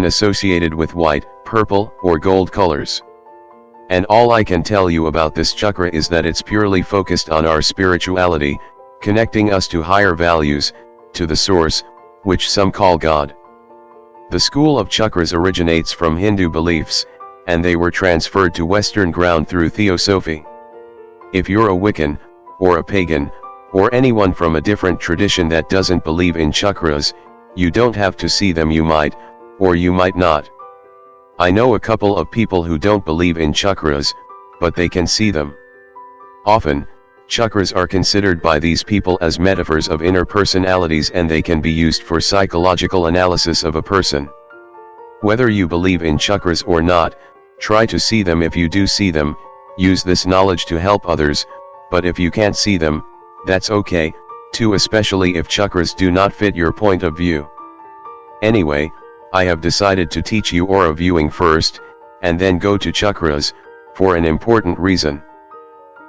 associated with white, purple, or gold colors. And all I can tell you about this chakra is that it's purely focused on our spirituality, connecting us to higher values, to the source, which some call God. The school of chakras originates from Hindu beliefs, and they were transferred to Western ground through Theosophy. If you're a Wiccan, or a pagan, or anyone from a different tradition that doesn't believe in chakras, you don't have to see them. You might, or you might not. I know a couple of people who don't believe in chakras, but they can see them. Often, chakras are considered by these people as metaphors of inner personalities, and they can be used for psychological analysis of a person. Whether you believe in chakras or not, try to see them. If you do see them, use this knowledge to help others, but if you can't see them, that's okay, too, especially if chakras do not fit your point of view. Anyway, I have decided to teach you aura viewing first, and then go to chakras, for an important reason.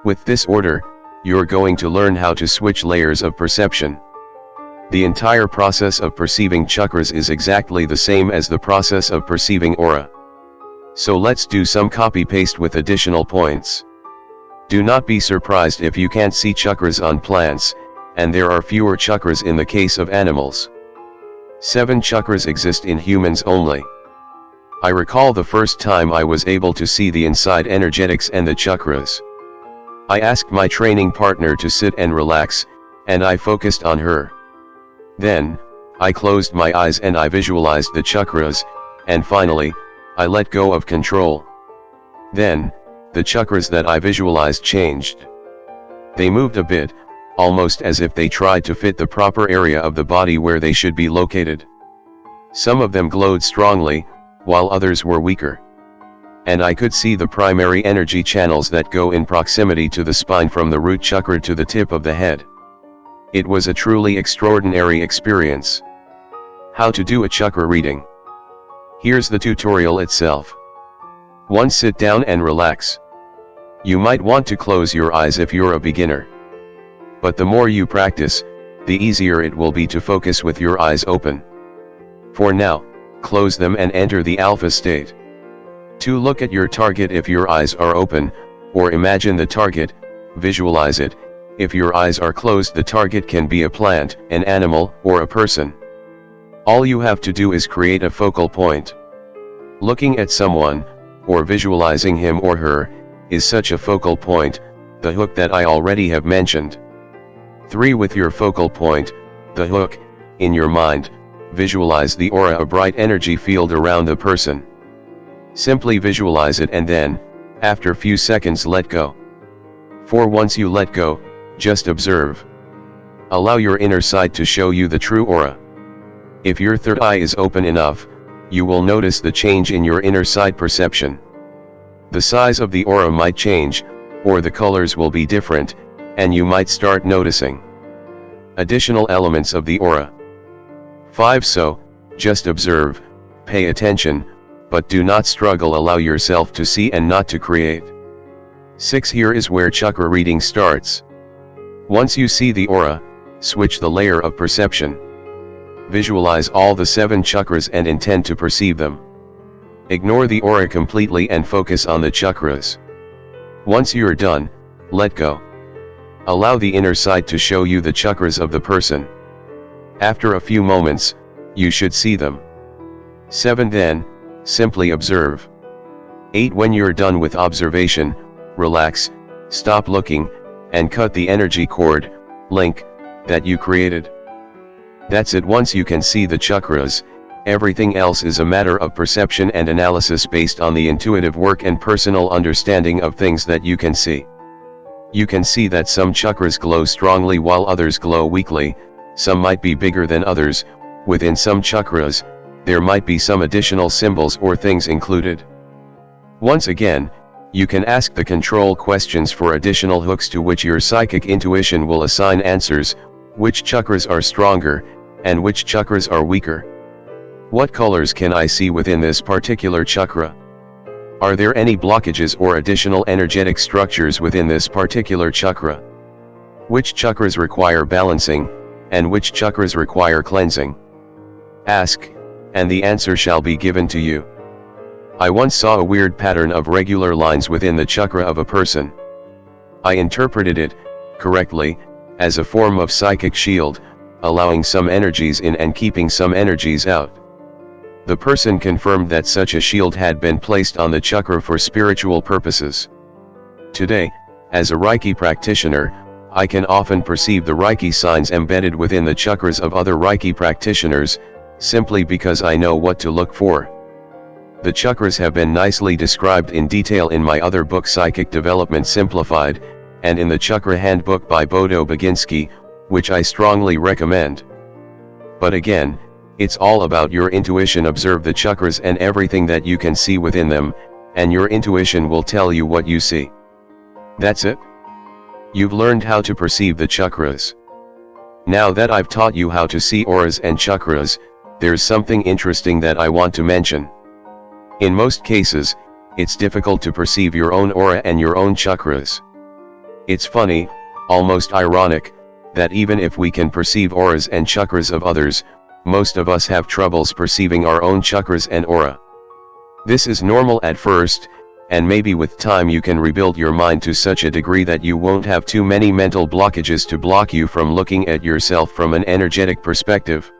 With this order, you're going to learn how to switch layers of perception. The entire process of perceiving chakras is exactly the same as the process of perceiving aura. So let's do some copy-paste with additional points. Do not be surprised if you can't see chakras on plants, and there are fewer chakras in the case of animals. 7 chakras exist in humans only. I recall the first time I was able to see the inside energetics and the chakras. I asked my training partner to sit and relax, and I focused on her. Then, I closed my eyes and I visualized the chakras, and finally, I let go of control. Then, the chakras that I visualized changed. They moved a bit, almost as if they tried to fit the proper area of the body where they should be located. Some of them glowed strongly, while others were weaker. And I could see the primary energy channels that go in proximity to the spine from the root chakra to the tip of the head. It was a truly extraordinary experience. How to do a chakra reading. Here's the tutorial itself. 1. Sit down and relax. You might want to close your eyes if you're a beginner. But the more you practice, the easier it will be to focus with your eyes open. For now, close them and enter the alpha state. 2. Look at your target if your eyes are open, or imagine the target, visualize it. If your eyes are closed, the target can be a plant, an animal, or a person. All you have to do is create a focal point. Looking at someone, or visualizing him or her, is such a focal point, the hook that I already have mentioned. 3. With your focal point, the hook, in your mind, visualize the aura, a bright energy field around the person. Simply visualize it and then, after few seconds, let go. 4. Once you let go, just observe. Allow your inner sight to show you the true aura. If your third eye is open enough, you will notice the change in your inner sight perception. The size of the aura might change, or the colors will be different, and you might start noticing additional elements of the aura. 5. So, just observe, pay attention, but do not struggle. Allow yourself to see and not to create. 6. Here is where chakra reading starts. Once you see the aura, switch the layer of perception. Visualize all the 7 chakras and intend to perceive them. Ignore the aura completely and focus on the chakras. Once you're done, let go. Allow the inner sight to show you the chakras of the person. After a few moments, you should see them. 7. Then, simply observe. 8. When you're done with observation, relax, stop looking, and cut the energy cord, link, that you created. That's it. Once you can see the chakras, everything else is a matter of perception and analysis based on the intuitive work and personal understanding of things that you can see. You can see that some chakras glow strongly while others glow weakly, some might be bigger than others. Within some chakras, there might be some additional symbols or things included. Once again, you can ask the control questions for additional hooks to which your psychic intuition will assign answers. Which chakras are stronger, and which chakras are weaker? What colors can I see within this particular chakra? Are there any blockages or additional energetic structures within this particular chakra? Which chakras require balancing, and which chakras require cleansing? Ask, and the answer shall be given to you. I once saw a weird pattern of regular lines within the chakra of a person. I interpreted it, correctly, as a form of psychic shield, allowing some energies in and keeping some energies out. The person confirmed that such a shield had been placed on the chakra for spiritual purposes. Today, as a Reiki practitioner, I can often perceive the Reiki signs embedded within the chakras of other Reiki practitioners, simply because I know what to look for. The chakras have been nicely described in detail in my other book Psychic Development Simplified, and in the Chakra Handbook by Bodo Baginski, which I strongly recommend. But again, it's all about your intuition. Observe the chakras and everything that you can see within them, and your intuition will tell you what you see. That's it. You've learned how to perceive the chakras. Now that I've taught you how to see auras and chakras, there's something interesting that I want to mention. In most cases, it's difficult to perceive your own aura and your own chakras. It's funny, almost ironic, that even if we can perceive auras and chakras of others, most of us have troubles perceiving our own chakras and aura. This is normal at first, and maybe with time you can rebuild your mind to such a degree that you won't have too many mental blockages to block you from looking at yourself from an energetic perspective.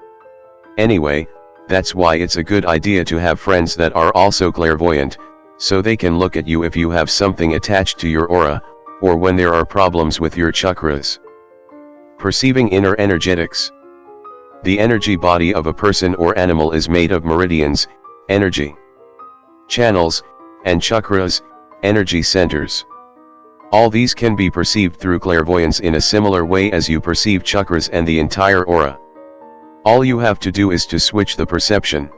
Anyway, that's why it's a good idea to have friends that are also clairvoyant, so they can look at you if you have something attached to your aura, or when there are problems with your chakras. Perceiving inner energetics. The energy body of a person or animal is made of meridians, energy channels, and chakras, energy centers. All these can be perceived through clairvoyance in a similar way as you perceive chakras and the entire aura. All you have to do is to switch the perception.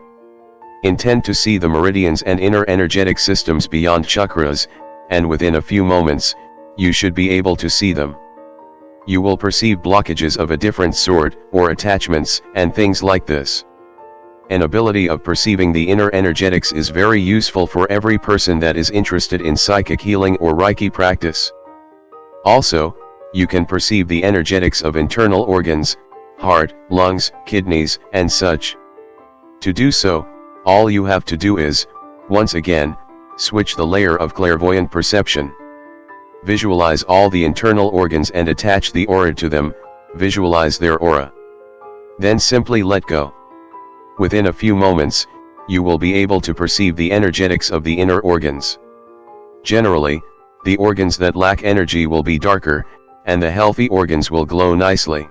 Intend to see the meridians and inner energetic systems beyond chakras, and within a few moments, you should be able to see them. You will perceive blockages of a different sort, or attachments, and things like this. An ability of perceiving the inner energetics is very useful for every person that is interested in psychic healing or Reiki practice. Also, you can perceive the energetics of internal organs, heart, lungs, kidneys, and such. To do so, all you have to do is, once again, switch the layer of clairvoyant perception. Visualize all the internal organs and attach the aura to them, visualize their aura. Then simply let go. Within a few moments, you will be able to perceive the energetics of the inner organs. Generally, the organs that lack energy will be darker, and the healthy organs will glow nicely.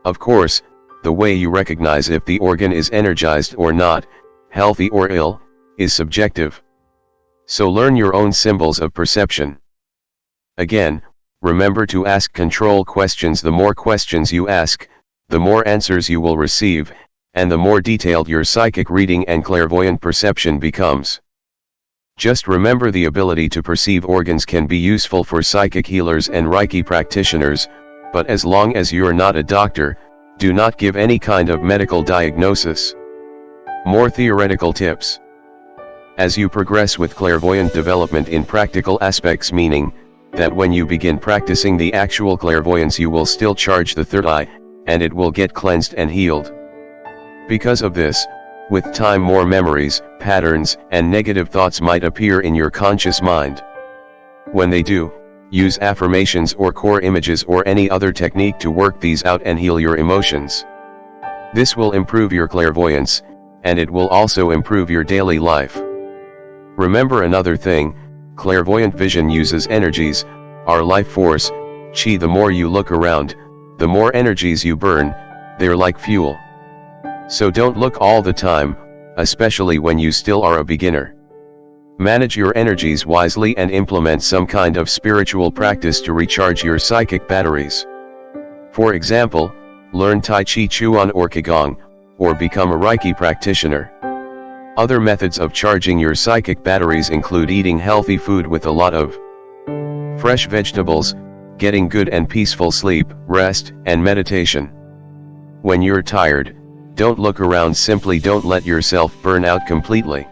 Of course, the way you recognize if the organ is energized or not, healthy or ill, is subjective. So learn your own symbols of perception. Again, remember to ask control questions. The more questions you ask, the more answers you will receive, and the more detailed your psychic reading and clairvoyant perception becomes. Just remember, the ability to perceive organs can be useful for psychic healers and Reiki practitioners, but as long as you're not a doctor, do not give any kind of medical diagnosis. More theoretical tips. As you progress with clairvoyant development in practical aspects, meaning that when you begin practicing the actual clairvoyance you will still charge the third eye, and it will get cleansed and healed. Because of this, with time more memories, patterns, and negative thoughts might appear in your conscious mind. When they do, use affirmations or core images or any other technique to work these out and heal your emotions. This will improve your clairvoyance, and it will also improve your daily life. Remember another thing, clairvoyant vision uses energies, our life force, chi. The more you look around, the more energies you burn, they're like fuel. So don't look all the time, especially when you still are a beginner. Manage your energies wisely and implement some kind of spiritual practice to recharge your psychic batteries. For example, learn Tai Chi Chuan or Qigong, or become a Reiki practitioner. Other methods of charging your psychic batteries include eating healthy food with a lot of fresh vegetables, getting good and peaceful sleep, rest, and meditation. When you're tired, don't look around, simply don't let yourself burn out completely.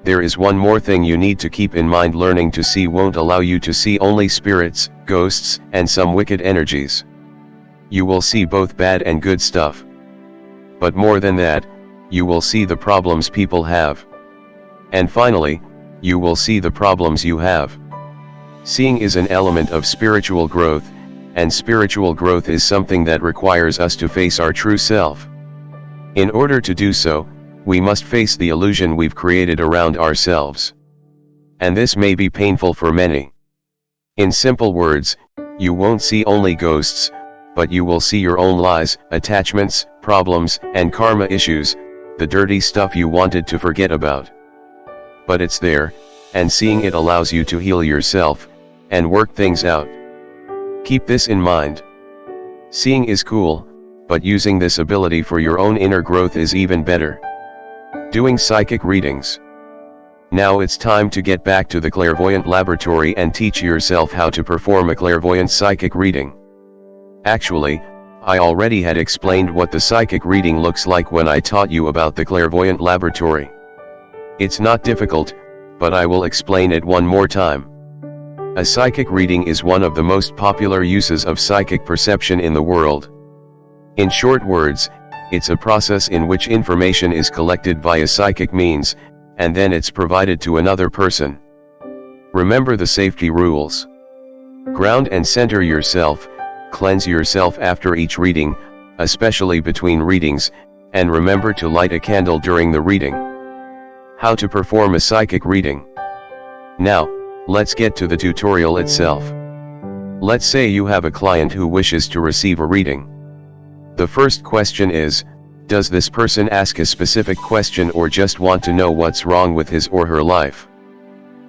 There is one more thing you need to keep in mind: learning to see won't allow you to see only spirits, ghosts, and some wicked energies. You will see both bad and good stuff. But more than that, you will see the problems people have. And finally, you will see the problems you have. Seeing is an element of spiritual growth, and spiritual growth is something that requires us to face our true self. In order to do so, we must face the illusion we've created around ourselves. And this may be painful for many. In simple words, you won't see only ghosts, but you will see your own lies, attachments, problems, and karma issues, the dirty stuff you wanted to forget about. But it's there, and seeing it allows you to heal yourself, and work things out. Keep this in mind. Seeing is cool, but using this ability for your own inner growth is even better. Doing psychic readings. Now it's time to get back to the clairvoyant laboratory and teach yourself how to perform a clairvoyant psychic reading. Actually, I already had explained what the psychic reading looks like when I taught you about the clairvoyant laboratory. It's not difficult, but I will explain it one more time. A psychic reading is one of the most popular uses of psychic perception in the world. In short words, it's a process in which information is collected via psychic means, and then it's provided to another person. Remember the safety rules. Ground and center yourself, cleanse yourself after each reading, especially between readings, and remember to light a candle during the reading. How to perform a psychic reading. Now, let's get to the tutorial itself. Let's say you have a client who wishes to receive a reading. The first question is, does this person ask a specific question or just want to know what's wrong with his or her life?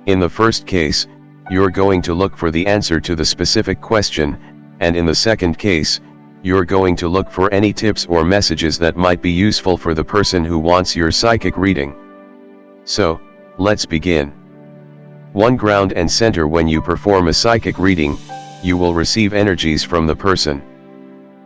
In the first case, you're going to look for the answer to the specific question, and in the second case, you're going to look for any tips or messages that might be useful for the person who wants your psychic reading. So, let's begin. 1. Ground and center. When you perform a psychic reading, you will receive energies from the person.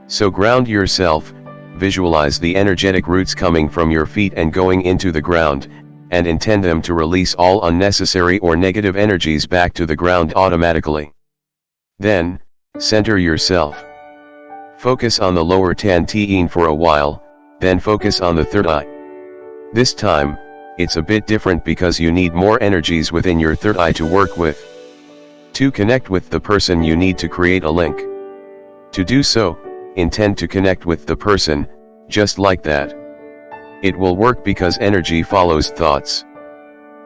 So ground yourself, visualize the energetic roots coming from your feet and going into the ground, and intend them to release all unnecessary or negative energies back to the ground automatically. Then, center yourself. Focus on the lower dantian for a while, then focus on the third eye. This time, it's a bit different because you need more energies within your third eye to work with. To connect with the person, you need to create a link. To do so, intend to connect with the person, just like that. It will work because energy follows thoughts.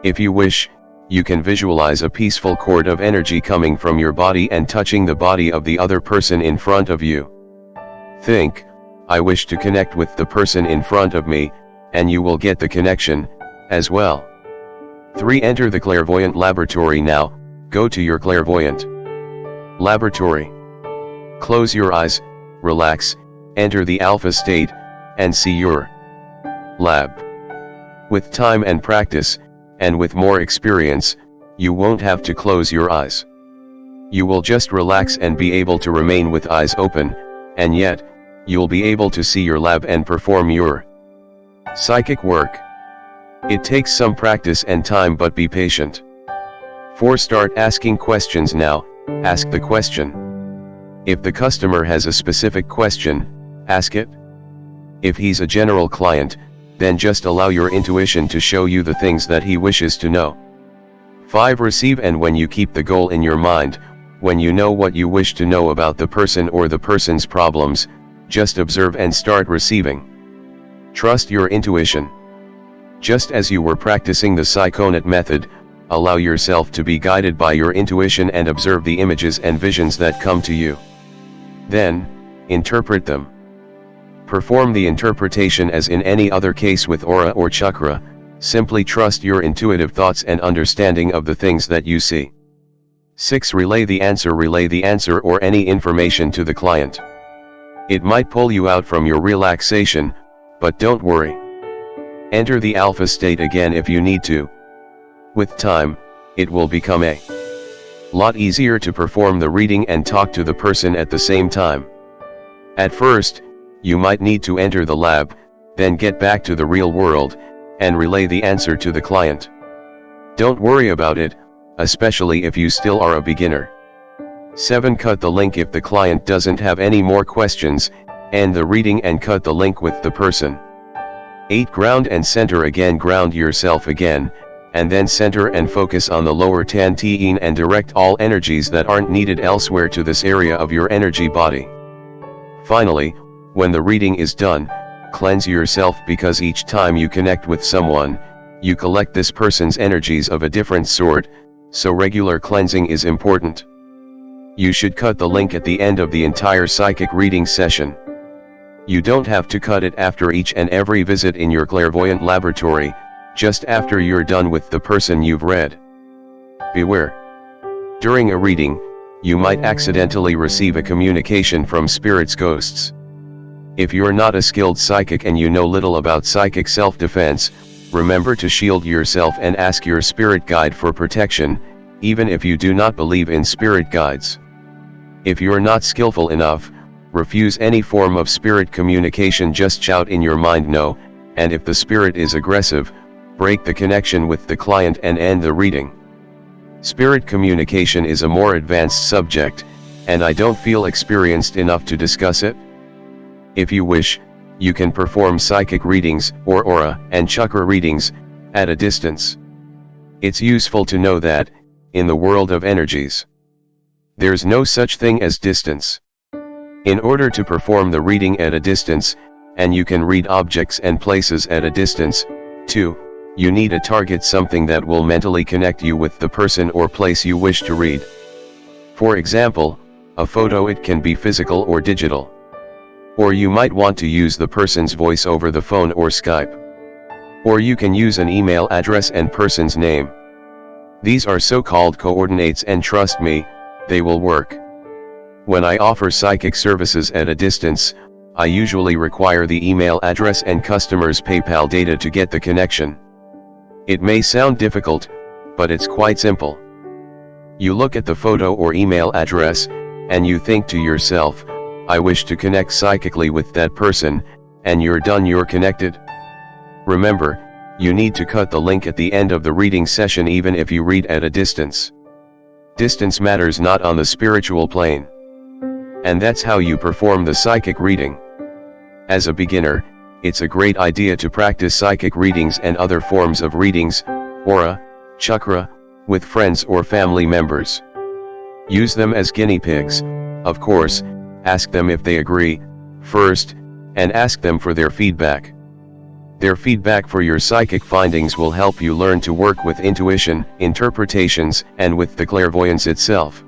If you wish, you can visualize a peaceful cord of energy coming from your body and touching the body of the other person in front of you. Think, I wish to connect with the person in front of me, and you will get the connection, as well. 3. Enter the clairvoyant laboratory. Now, go to your clairvoyant laboratory. Close your eyes, relax, enter the alpha state, and see your lab. With time and practice, and with more experience, you won't have to close your eyes. You will just relax and be able to remain with eyes open, and yet, you'll be able to see your lab and perform your psychic work. It takes some practice and time, but be patient. 4. Start asking questions now. Ask the question. If the customer has a specific question, ask it. If he's a general client, then just allow your intuition to show you the things that he wishes to know. 5. Receive. And when you keep the goal in your mind, when you know what you wish to know about the person or the person's problems, just observe and start receiving. Trust your intuition. Just as you were practicing the psychonaut method, allow yourself to be guided by your intuition and observe the images and visions that come to you. Then, interpret them. Perform the interpretation as in any other case with aura or chakra. Simply trust your intuitive thoughts and understanding of the things that you see. 6. Relay the answer or any information to the client. It might pull you out from your relaxation, but don't worry. Enter the alpha state again if you need to. With time, it will become a lot easier to perform the reading and talk to the person at the same time. At first, you might need to enter the lab, then get back to the real world, and relay the answer to the client. Don't worry about it, especially if you still are a beginner. 7. Cut the link. If the client doesn't have any more questions, end the reading and cut the link with the person. 8. Ground and center again. Ground yourself again, and then center and focus on the lower Tantian and direct all energies that aren't needed elsewhere to this area of your energy body. Finally, when the reading is done, cleanse yourself, because each time you connect with someone, you collect this person's energies of a different sort, so regular cleansing is important. You should cut the link at the end of the entire psychic reading session. You don't have to cut it after each and every visit in your clairvoyant laboratory, just after you're done with the person you've read. Beware. During a reading, you might accidentally receive a communication from spirits, ghosts. If you're not a skilled psychic and you know little about psychic self-defense, remember to shield yourself and ask your spirit guide for protection, even if you do not believe in spirit guides. If you're not skillful enough, refuse any form of spirit communication. Just shout in your mind no, and if the spirit is aggressive, break the connection with the client and end the reading. Spirit communication is a more advanced subject, and I don't feel experienced enough to discuss it. If you wish, you can perform psychic readings, or aura and chakra readings, at a distance. It's useful to know that, in the world of energies, there's no such thing as distance. In order to perform the reading at a distance, and you can read objects and places at a distance, too, you need a target, something that will mentally connect you with the person or place you wish to read. For example, a photo. It can be physical or digital. Or you might want to use the person's voice over the phone or Skype. Or you can use an email address and person's name. These are so-called coordinates, and trust me, they will work. When I offer psychic services at a distance, I usually require the email address and customer's PayPal data to get the connection. It may sound difficult, but it's quite simple. You look at the photo or email address, and you think to yourself, I wish to connect psychically with that person, and you're done, you're connected. Remember, you need to cut the link at the end of the reading session even if you read at a distance. Distance matters not on the spiritual plane. And that's how you perform the psychic reading. As a beginner, it's a great idea to practice psychic readings and other forms of readings, aura, chakra, with friends or family members. Use them as guinea pigs, of course. Ask them if they agree, first, and ask them for their feedback. Their feedback for your psychic findings will help you learn to work with intuition, interpretations, and with the clairvoyance itself.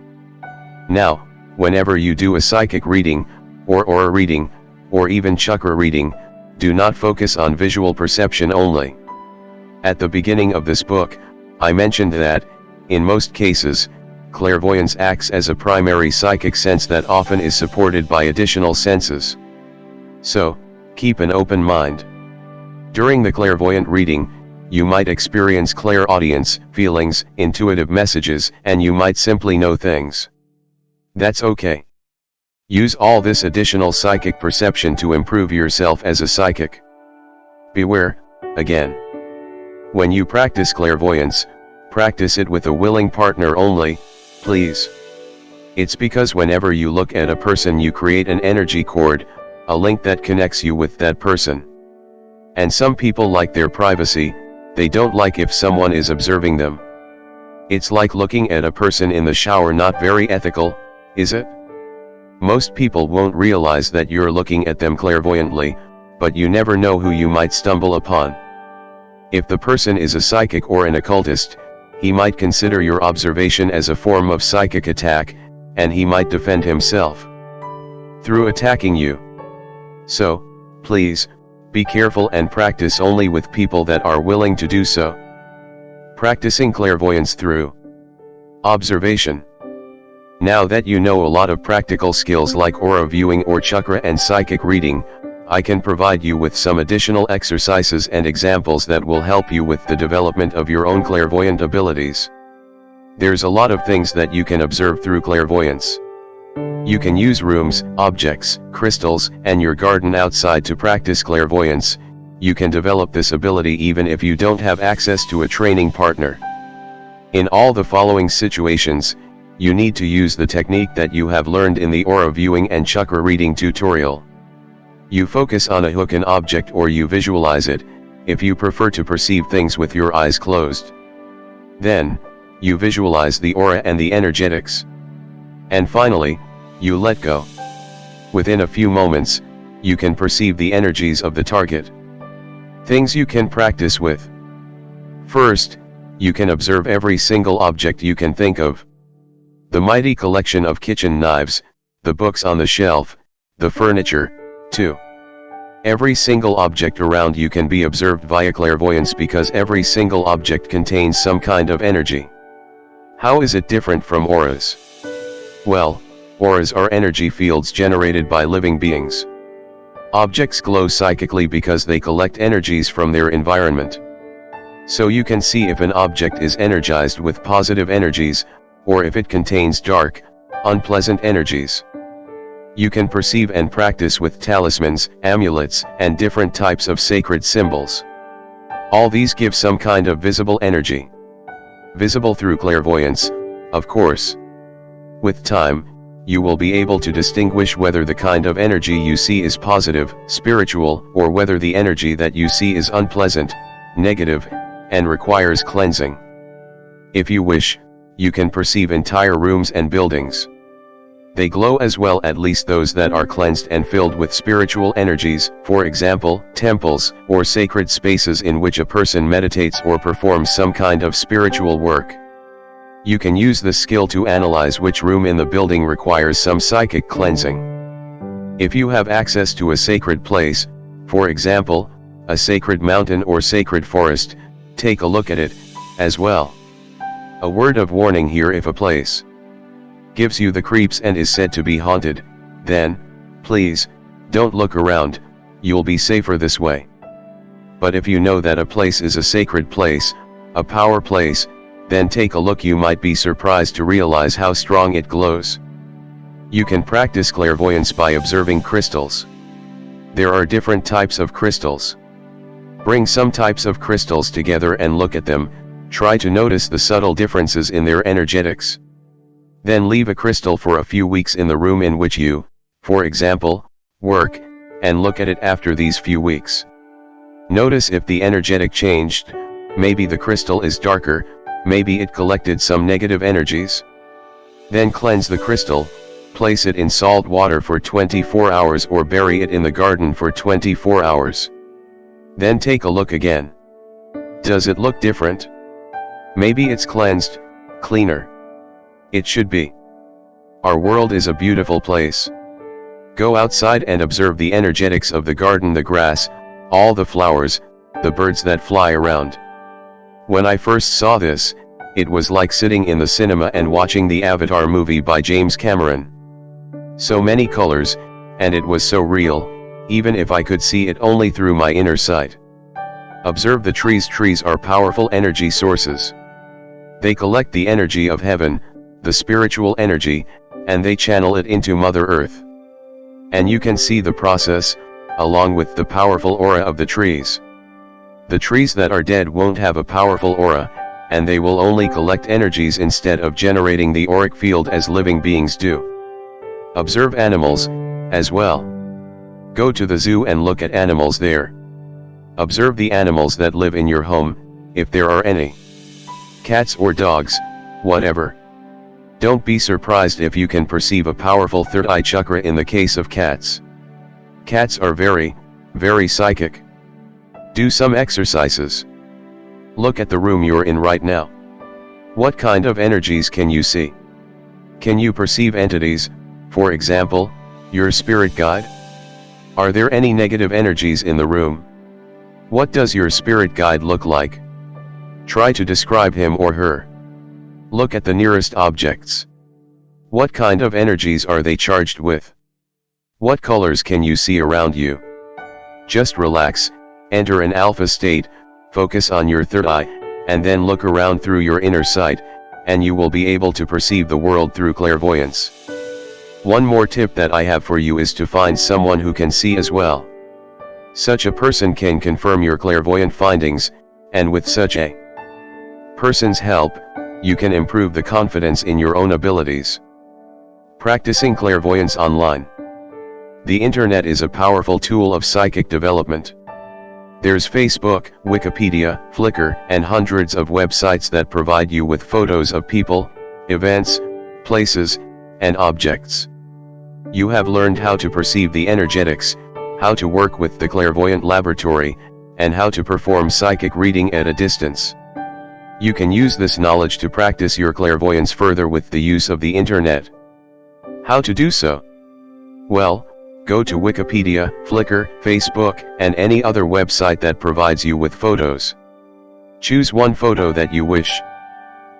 Now, whenever you do a psychic reading, or aura reading, or even chakra reading, do not focus on visual perception only. At the beginning of this book, I mentioned that, in most cases, clairvoyance acts as a primary psychic sense that often is supported by additional senses. So, keep an open mind. During the clairvoyant reading, you might experience clairaudience, feelings, intuitive messages, and you might simply know things. That's okay. Use all this additional psychic perception to improve yourself as a psychic. Beware, again. When you practice clairvoyance, practice it with a willing partner only, please. It's because whenever you look at a person you create an energy cord, a link that connects you with that person. And some people like their privacy, they don't like if someone is observing them. It's like looking at a person in the shower, not very ethical, is it? Most people won't realize that you're looking at them clairvoyantly, but you never know who you might stumble upon. If the person is a psychic or an occultist, he might consider your observation as a form of psychic attack, and he might defend himself through attacking you. So, please, be careful and practice only with people that are willing to do so. Practicing clairvoyance through observation. Now that you know a lot of practical skills like aura viewing or chakra and psychic reading, I can provide you with some additional exercises and examples that will help you with the development of your own clairvoyant abilities. There's a lot of things that you can observe through clairvoyance. You can use rooms, objects, crystals, and your garden outside to practice clairvoyance. You can develop this ability even if you don't have access to a training partner. In all the following situations, you need to use the technique that you have learned in the aura viewing and chakra reading tutorial. You focus on a hook an object or you visualize it, if you prefer to perceive things with your eyes closed. Then, you visualize the aura and the energetics. And finally, you let go. Within a few moments, you can perceive the energies of the target. Things you can practice with. First, you can observe every single object you can think of. The mighty collection of kitchen knives, the books on the shelf, the furniture, too. Every single object around you can be observed via clairvoyance because every single object contains some kind of energy. How is it different from auras? Well, auras are energy fields generated by living beings. Objects glow psychically because they collect energies from their environment. So you can see if an object is energized with positive energies, or if it contains dark, unpleasant energies. You can perceive and practice with talismans, amulets, and different types of sacred symbols. All these give some kind of visible energy. Visible through clairvoyance, of course. With time, you will be able to distinguish whether the kind of energy you see is positive, spiritual, or whether the energy that you see is unpleasant, negative, and requires cleansing. If you wish, you can perceive entire rooms and buildings. They glow as well, at least those that are cleansed and filled with spiritual energies, for example, temples, or sacred spaces in which a person meditates or performs some kind of spiritual work. You can use this skill to analyze which room in the building requires some psychic cleansing. If you have access to a sacred place, for example, a sacred mountain or sacred forest, take a look at it, as well. A word of warning here: if a place gives you the creeps and is said to be haunted, then, please, don't look around, you'll be safer this way. But if you know that a place is a sacred place, a power place, then take a look. You might be surprised to realize how strong it glows. You can practice clairvoyance by observing crystals. There are different types of crystals. Bring some types of crystals together and look at them, try to notice the subtle differences in their energetics. Then leave a crystal for a few weeks in the room in which you, for example, work, and look at it after these few weeks. Notice if the energetic changed, maybe the crystal is darker, maybe it collected some negative energies. Then cleanse the crystal, place it in salt water for 24 hours or bury it in the garden for 24 hours. Then take a look again. Does it look different? Maybe it's cleansed, cleaner. It should be. Our world is a beautiful place. Go outside and observe the energetics of the garden, the grass, all the flowers, the birds that fly around. When I first saw this, it was like sitting in the cinema and watching the Avatar movie by James Cameron. So many colors, and it was so real, even if I could see it only through my inner sight. Observe the trees. Trees are powerful energy sources. They collect the energy of heaven, the spiritual energy, and they channel it into Mother Earth. And you can see the process, along with the powerful aura of the trees. The trees that are dead won't have a powerful aura, and they will only collect energies instead of generating the auric field as living beings do. Observe animals, as well. Go to the zoo and look at animals there. Observe the animals that live in your home, if there are any. Cats or dogs, whatever. Don't be surprised if you can perceive a powerful third eye chakra in the case of cats. Cats are very, very psychic. Do some exercises. Look at the room you're in right now. What kind of energies can you see? Can you perceive entities, for example, your spirit guide? Are there any negative energies in the room? What does your spirit guide look like? Try to describe him or her. Look at the nearest objects. What kind of energies are they charged with? What colors can you see around you? Just relax, enter an alpha state, focus on your third eye, and then look around through your inner sight, and you will be able to perceive the world through clairvoyance. One more tip that I have for you is to find someone who can see as well. Such a person can confirm your clairvoyant findings, and with such a person's help, you can improve the confidence in your own abilities. Practicing clairvoyance online. The internet is a powerful tool of psychic development. There's Facebook, Wikipedia, Flickr, and hundreds of websites that provide you with photos of people, events, places, and objects. You have learned how to perceive the energetics, how to work with the clairvoyant laboratory, and how to perform psychic reading at a distance. You can use this knowledge to practice your clairvoyance further with the use of the internet. How to do so? Well, go to Wikipedia, Flickr, Facebook, and any other website that provides you with photos. Choose one photo that you wish.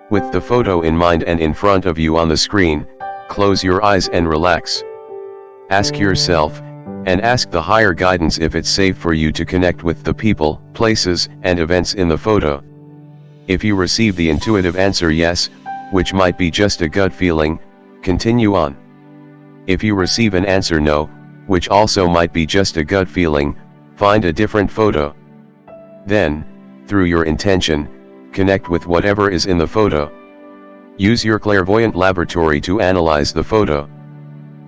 With the photo in mind and in front of you on the screen, close your eyes and relax. Ask yourself, and ask the higher guidance if it's safe for you to connect with the people, places, and events in the photo. If you receive the intuitive answer yes, which might be just a gut feeling, continue on. If you receive an answer no, which also might be just a gut feeling, find a different photo. Then, through your intention, connect with whatever is in the photo. Use your clairvoyant laboratory to analyze the photo.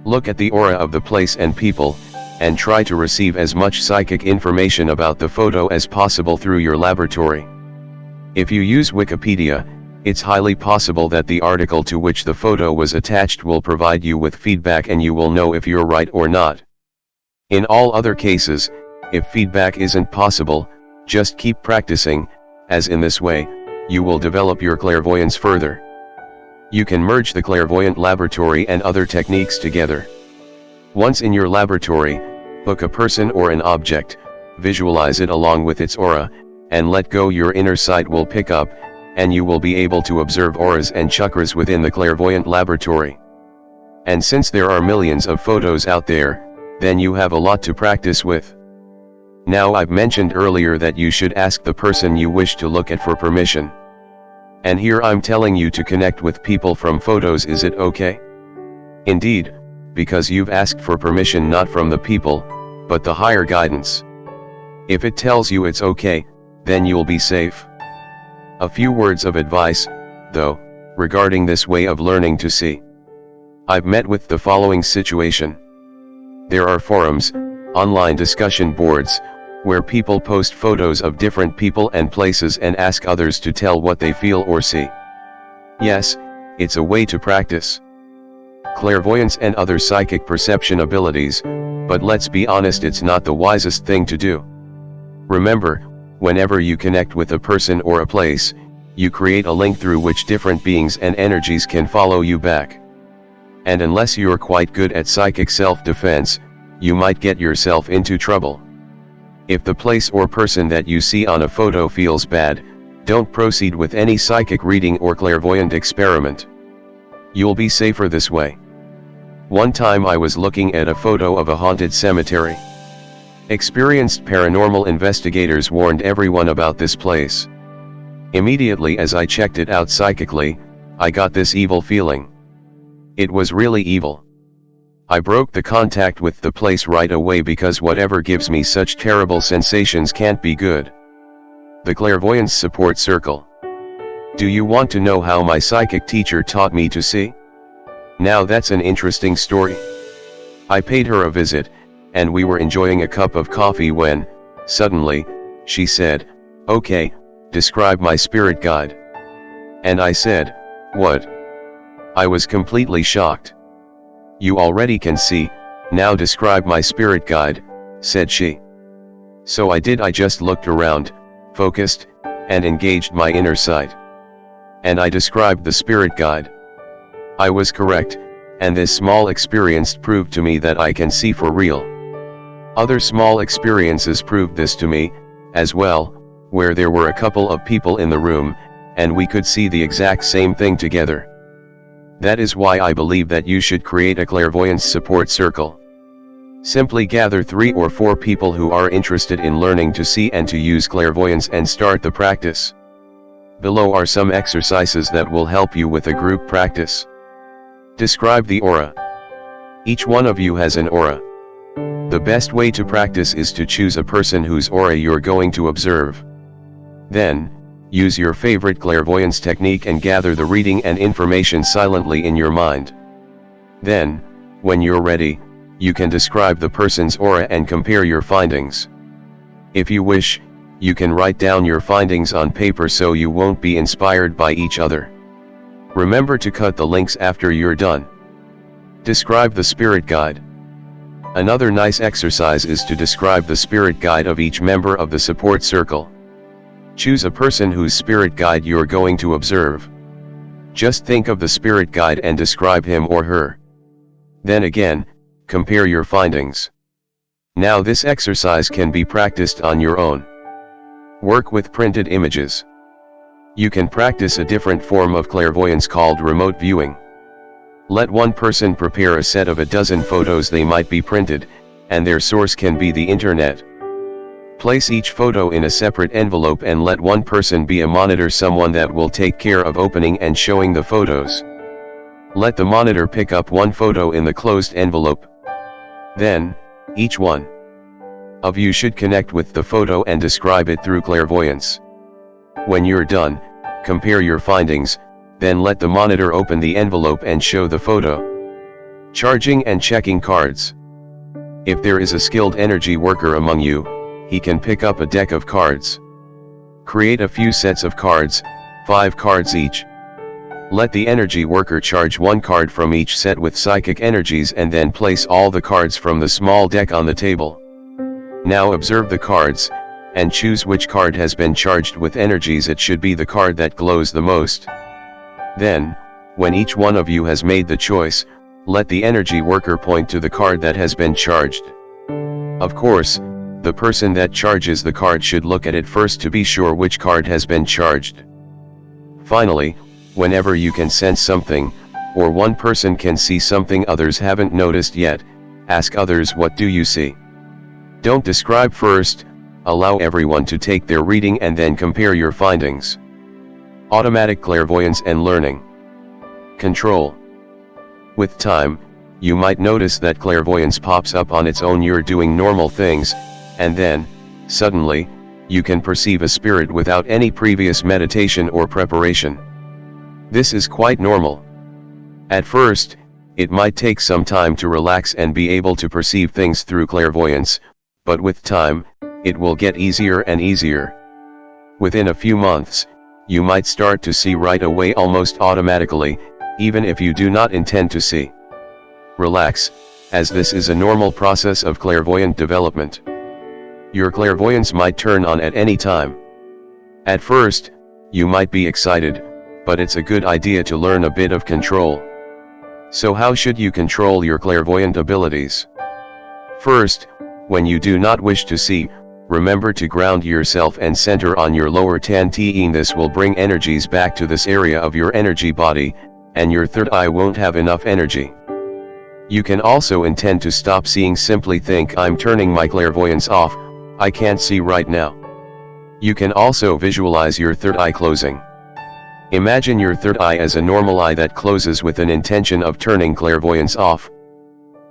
Look at the aura of the place and people, and try to receive as much psychic information about the photo as possible through your laboratory. If you use Wikipedia, it's highly possible that the article to which the photo was attached will provide you with feedback and you will know if you're right or not. In all other cases, if feedback isn't possible, just keep practicing, as in this way, you will develop your clairvoyance further. You can merge the clairvoyant laboratory and other techniques together. Once in your laboratory, book a person or an object, visualize it along with its aura, and let go. Your inner sight will pick up, and you will be able to observe auras and chakras within the clairvoyant laboratory. And since there are millions of photos out there, then you have a lot to practice with. Now I've mentioned earlier that you should ask the person you wish to look at for permission. And here I'm telling you to connect with people from photos. Is it okay? Indeed, because you've asked for permission not from the people, but the higher guidance. If it tells you it's okay, then you'll be safe. A few words of advice, though, regarding this way of learning to see. I've met with the following situation. There are forums, online discussion boards, where people post photos of different people and places and ask others to tell what they feel or see. Yes, it's a way to practice clairvoyance and other psychic perception abilities, but let's be honest, it's not the wisest thing to do. Remember, whenever you connect with a person or a place, you create a link through which different beings and energies can follow you back. And unless you're quite good at psychic self-defense, you might get yourself into trouble. If the place or person that you see on a photo feels bad, don't proceed with any psychic reading or clairvoyant experiment. You'll be safer this way. One time I was looking at a photo of a haunted cemetery. Experienced paranormal investigators warned everyone about this place. Immediately as I checked it out psychically, I got this evil feeling. It was really evil. I broke the contact with the place right away because whatever gives me such terrible sensations can't be good. The Clairvoyance Support Circle. Do you want to know how my psychic teacher taught me to see? Now that's an interesting story. I paid her a visit, and we were enjoying a cup of coffee when, suddenly, she said, "Okay, describe my spirit guide." And I said, "What?" I was completely shocked. "You already can see, now describe my spirit guide," said she. So I did. I just looked around, focused, and engaged my inner sight. And I described the spirit guide. I was correct, and this small experience proved to me that I can see for real. Other small experiences proved this to me, as well, where there were a couple of people in the room, and we could see the exact same thing together. That is why I believe that you should create a clairvoyance support circle. Simply gather 3 or 4 people who are interested in learning to see and to use clairvoyance and start the practice. Below are some exercises that will help you with a group practice. Describe the aura. Each one of you has an aura. The best way to practice is to choose a person whose aura you're going to observe. Then, use your favorite clairvoyance technique and gather the reading and information silently in your mind. Then, when you're ready, you can describe the person's aura and compare your findings. If you wish, you can write down your findings on paper so you won't be inspired by each other. Remember to cut the links after you're done. Describe the spirit guide. Another nice exercise is to describe the spirit guide of each member of the support circle. Choose a person whose spirit guide you're going to observe. Just think of the spirit guide and describe him or her. Then again, compare your findings. Now this exercise can be practiced on your own. Work with printed images. You can practice a different form of clairvoyance called remote viewing. Let one person prepare a set of 12 photos. They might be printed, and their source can be the internet. Place each photo in a separate envelope and let one person be a monitor, someone that will take care of opening and showing the photos. Let the monitor pick up one photo in the closed envelope. Then, each one of you should connect with the photo and describe it through clairvoyance. When you're done, compare your findings, then let the monitor open the envelope and show the photo. Charging and checking cards. If there is a skilled energy worker among you, he can pick up a deck of cards. Create a few sets of cards, 5 cards each. Let the energy worker charge one card from each set with psychic energies and then place all the cards from the small deck on the table. Now observe the cards, and choose which card has been charged with energies. It should be the card that glows the most. Then, when each one of you has made the choice, let the energy worker point to the card that has been charged. Of course, the person that charges the card should look at it first to be sure which card has been charged. Finally, whenever you can sense something, or one person can see something others haven't noticed yet, ask others, what do you see? Don't describe first, allow everyone to take their reading and then compare your findings. Automatic clairvoyance and learning. Control. With time, you might notice that clairvoyance pops up on its own. You're doing normal things, and then, suddenly, you can perceive a spirit without any previous meditation or preparation. This is quite normal. At first, it might take some time to relax and be able to perceive things through clairvoyance, but with time, it will get easier and easier. Within a few months, you might start to see right away almost automatically, even if you do not intend to see. Relax, as this is a normal process of clairvoyant development. Your clairvoyance might turn on at any time. At first, you might be excited, but it's a good idea to learn a bit of control. So how should you control your clairvoyant abilities? First, when you do not wish to see, remember to ground yourself and center on your lower Tantian. This will bring energies back to this area of your energy body, and your third eye won't have enough energy. You can also intend to stop seeing. Simply think, I'm turning my clairvoyance off, I can't see right now. You can also visualize your third eye closing. Imagine your third eye as a normal eye that closes with an intention of turning clairvoyance off.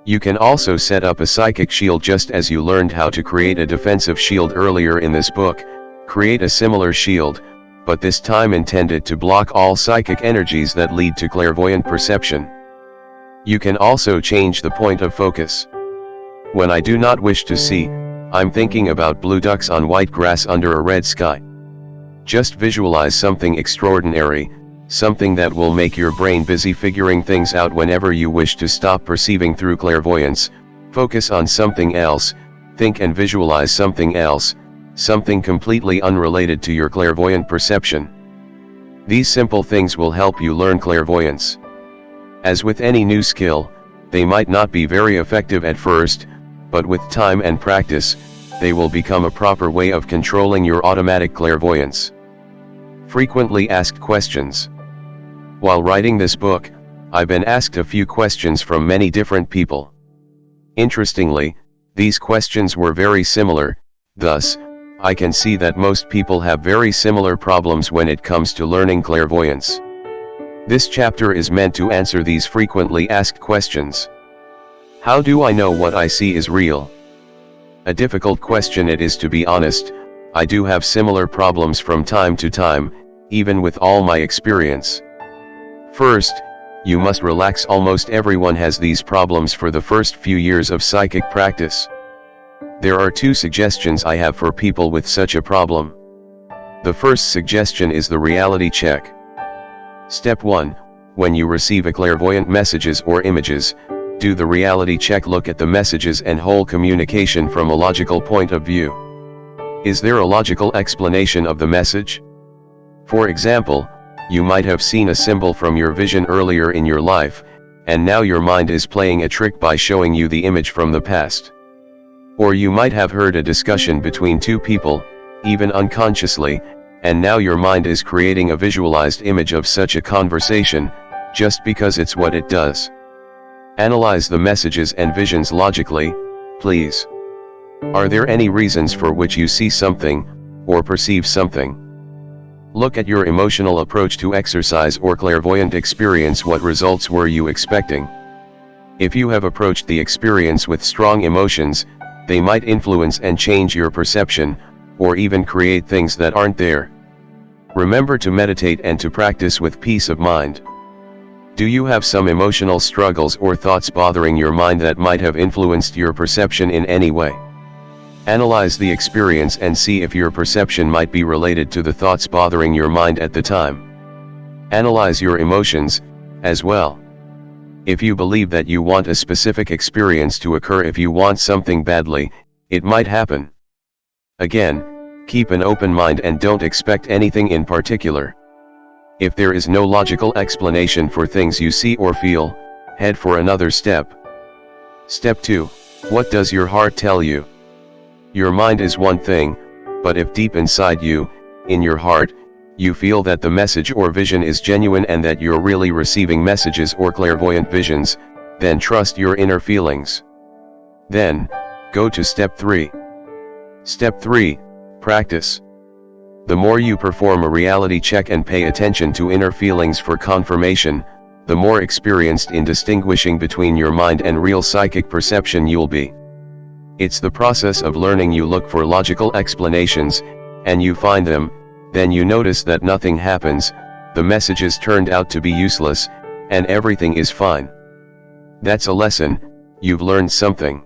You can also set up a psychic shield just as you learned how to create a defensive shield earlier in this book. Create a similar shield, but this time intended to block all psychic energies that lead to clairvoyant perception. You can also change the point of focus. When I do not wish to see, I'm thinking about blue ducks on white grass under a red sky. Just visualize something extraordinary, something that will make your brain busy figuring things out. Whenever you wish to stop perceiving through clairvoyance, focus on something else, think and visualize something else, something completely unrelated to your clairvoyant perception. These simple things will help you learn clairvoyance. As with any new skill, they might not be very effective at first, but with time and practice, they will become a proper way of controlling your automatic clairvoyance. Frequently asked questions. While writing this book, I've been asked a few questions from many different people. Interestingly, these questions were very similar, thus, I can see that most people have very similar problems when it comes to learning clairvoyance. This chapter is meant to answer these frequently asked questions. How do I know what I see is real? A difficult question it is, to be honest. I do have similar problems from time to time, even with all my experience. First, you must relax. Almost everyone has these problems for the first few years of psychic practice. There are 2 suggestions I have for people with such a problem. The first suggestion is the reality check. Step 1, when you receive a clairvoyant messages or images, do the reality check. Look at the messages and whole communication from a logical point of view. Is there a logical explanation of the message? For example, you might have seen a symbol from your vision earlier in your life, and now your mind is playing a trick by showing you the image from the past. Or you might have heard a discussion between 2 people, even unconsciously, and now your mind is creating a visualized image of such a conversation, just because it's what it does. Analyze the messages and visions logically, please. Are there any reasons for which you see something, or perceive something? Look at your emotional approach to exercise or clairvoyant experience. What results were you expecting? If you have approached the experience with strong emotions, they might influence and change your perception, or even create things that aren't there. Remember to meditate and to practice with peace of mind. Do you have some emotional struggles or thoughts bothering your mind that might have influenced your perception in any way? Analyze the experience and see if your perception might be related to the thoughts bothering your mind at the time. Analyze your emotions, as well. If you believe that you want a specific experience to occur, if you want something badly, it might happen. Again, keep an open mind and don't expect anything in particular. If there is no logical explanation for things you see or feel, head for another step. Step 2, what does your heart tell you? Your mind is one thing, but if deep inside you, in your heart, you feel that the message or vision is genuine and that you're really receiving messages or clairvoyant visions, then trust your inner feelings. Then, go to step 3. Step 3, practice. The more you perform a reality check and pay attention to inner feelings for confirmation, the more experienced in distinguishing between your mind and real psychic perception you'll be. It's the process of learning. You look for logical explanations, and you find them, then you notice that nothing happens, the messages turned out to be useless, and everything is fine. That's a lesson, you've learned something.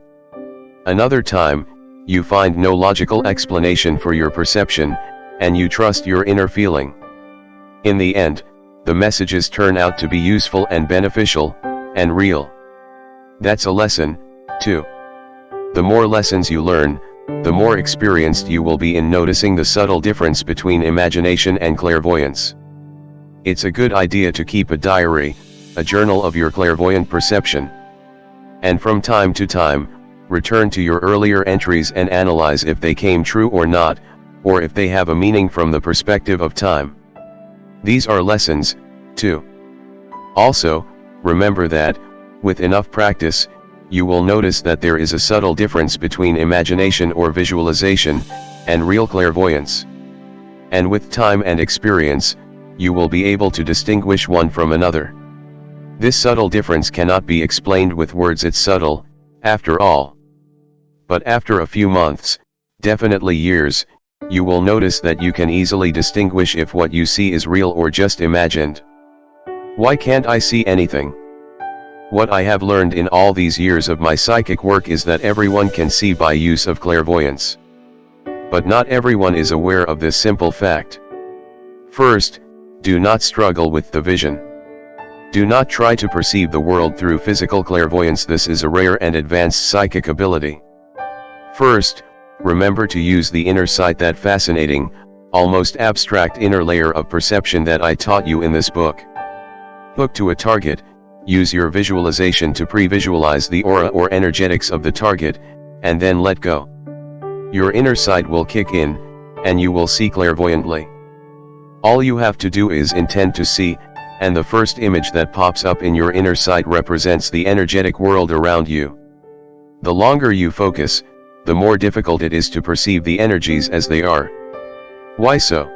Another time, you find no logical explanation for your perception, and you trust your inner feeling. In the end, the messages turn out to be useful and beneficial, and real. That's a lesson, too. The more lessons you learn, the more experienced you will be in noticing the subtle difference between imagination and clairvoyance. It's a good idea to keep a diary, a journal of your clairvoyant perception. And from time to time, return to your earlier entries and analyze if they came true or not, or if they have a meaning from the perspective of time. These are lessons, too. Also, remember that, with enough practice, you will notice that there is a subtle difference between imagination or visualization, and real clairvoyance. And with time and experience, you will be able to distinguish one from another. This subtle difference cannot be explained with words. It's subtle, after all. But after a few months, definitely years, you will notice that you can easily distinguish if what you see is real or just imagined. Why can't I see anything? What I have learned in all these years of my psychic work is that everyone can see by use of clairvoyance. But not everyone is aware of this simple fact. First, do not struggle with the vision. Do not try to perceive the world through physical clairvoyance. This is a rare and advanced psychic ability. First, remember to use the inner sight, that fascinating, almost abstract inner layer of perception that I taught you in this book. Hook to a target. Use your visualization to pre-visualize the aura or energetics of the target, and then let go. Your inner sight will kick in, and you will see clairvoyantly. All you have to do is intend to see, and the first image that pops up in your inner sight represents the energetic world around you. The longer you focus, the more difficult it is to perceive the energies as they are. Why so?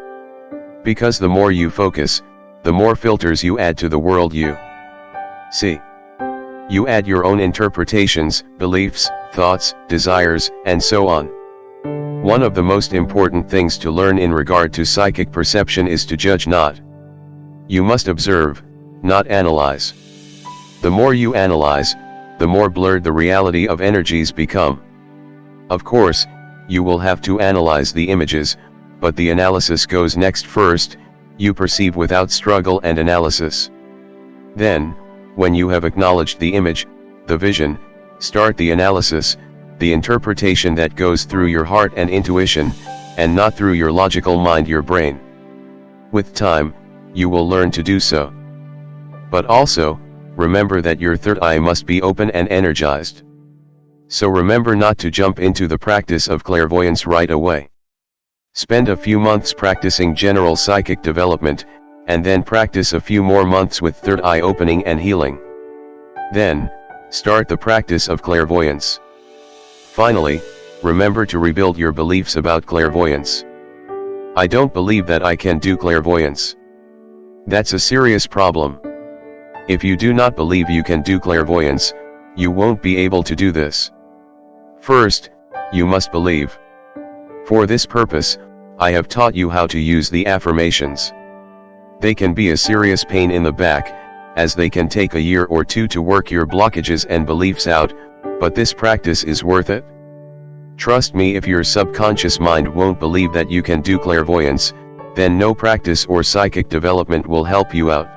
Because the more you focus, the more filters you add to the world you see. You add your own interpretations, beliefs, thoughts, desires, and so on. One of the most important things to learn in regard to psychic perception is to judge not. You must observe, not analyze. The more you analyze, the more blurred the reality of energies become. Of course, you will have to analyze the images, but the analysis goes next. First, you perceive without struggle and analysis. Then, when you have acknowledged the image, the vision, start the analysis, the interpretation that goes through your heart and intuition, and not through your logical mind, your brain. With time, you will learn to do so. But also, remember that your third eye must be open and energized. So remember not to jump into the practice of clairvoyance right away. Spend a few months practicing general psychic development, and then practice a few more months with third eye opening and healing. Then, start the practice of clairvoyance. Finally, remember to rebuild your beliefs about clairvoyance. I don't believe that I can do clairvoyance. That's a serious problem. If you do not believe you can do clairvoyance, you won't be able to do this. First, you must believe. For this purpose, I have taught you how to use the affirmations. They can be a serious pain in the back, as they can take a year or two to work your blockages and beliefs out, but this practice is worth it. Trust me, if your subconscious mind won't believe that you can do clairvoyance, then no practice or psychic development will help you out.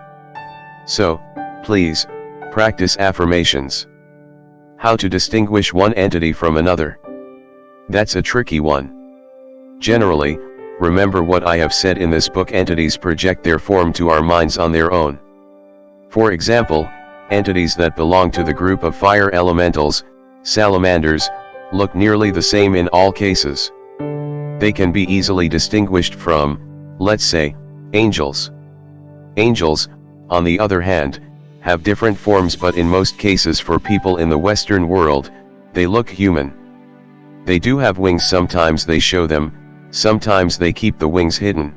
So, please, practice affirmations. How to distinguish one entity from another? That's a tricky one. Generally, remember what I have said in this book: entities project their form to our minds on their own. For example, entities that belong to the group of fire elementals, salamanders, look nearly the same in all cases. They can be easily distinguished from, let's say, angels. Angels, on the other hand, have different forms, but in most cases for people in the Western world, they look human. They do have wings, sometimes they show them, sometimes they keep the wings hidden.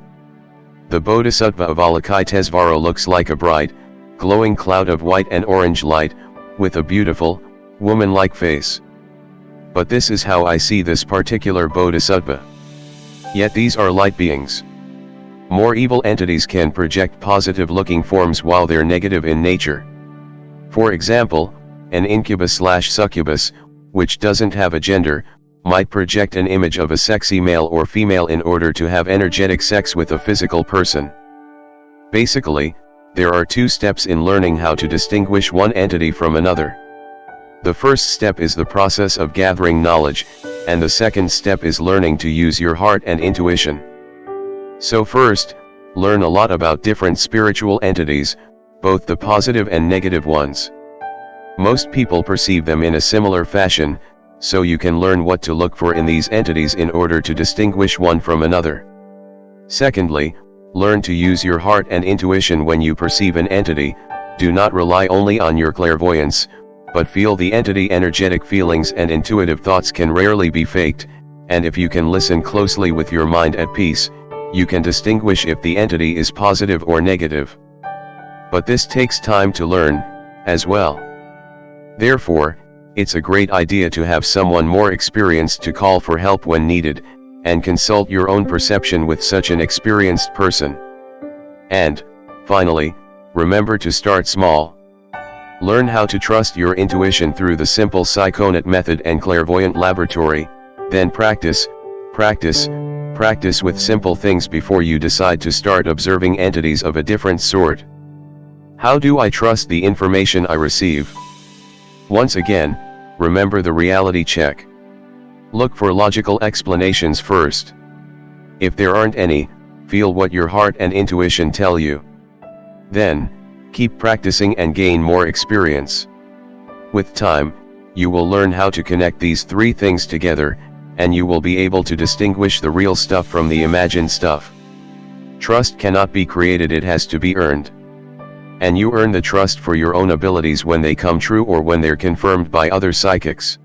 The Bodhisattva of Avalokitesvara looks like a bright, glowing cloud of white and orange light, with a beautiful, woman-like face. But this is how I see this particular Bodhisattva. Yet these are light beings. More evil entities can project positive-looking forms while they're negative in nature. For example, an incubus/succubus, which doesn't have a gender, might project an image of a sexy male or female in order to have energetic sex with a physical person. Basically, there are two steps in learning how to distinguish one entity from another. The first step is the process of gathering knowledge, and the second step is learning to use your heart and intuition. So first, learn a lot about different spiritual entities, both the positive and negative ones. Most people perceive them in a similar fashion, so you can learn what to look for in these entities in order to distinguish one from another. Secondly, learn to use your heart and intuition when you perceive an entity. Do not rely only on your clairvoyance, but feel the entity. Energetic feelings and intuitive thoughts can rarely be faked, and if you can listen closely with your mind at peace, you can distinguish if the entity is positive or negative. But this takes time to learn, as well. Therefore, it's a great idea to have someone more experienced to call for help when needed, and consult your own perception with such an experienced person. And, finally, remember to start small. Learn how to trust your intuition through the simple psychonaut method and clairvoyant laboratory, then practice with simple things before you decide to start observing entities of a different sort. How do I trust the information I receive? Once again, remember the reality check. Look for logical explanations first. If there aren't any, feel what your heart and intuition tell you. Then, keep practicing and gain more experience. With time, you will learn how to connect these three things together, and you will be able to distinguish the real stuff from the imagined stuff. Trust cannot be created, it has to be earned. And you earn the trust for your own abilities when they come true or when they're confirmed by other psychics.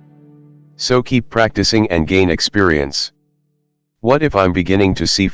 So keep practicing and gain experience. What if I'm beginning to see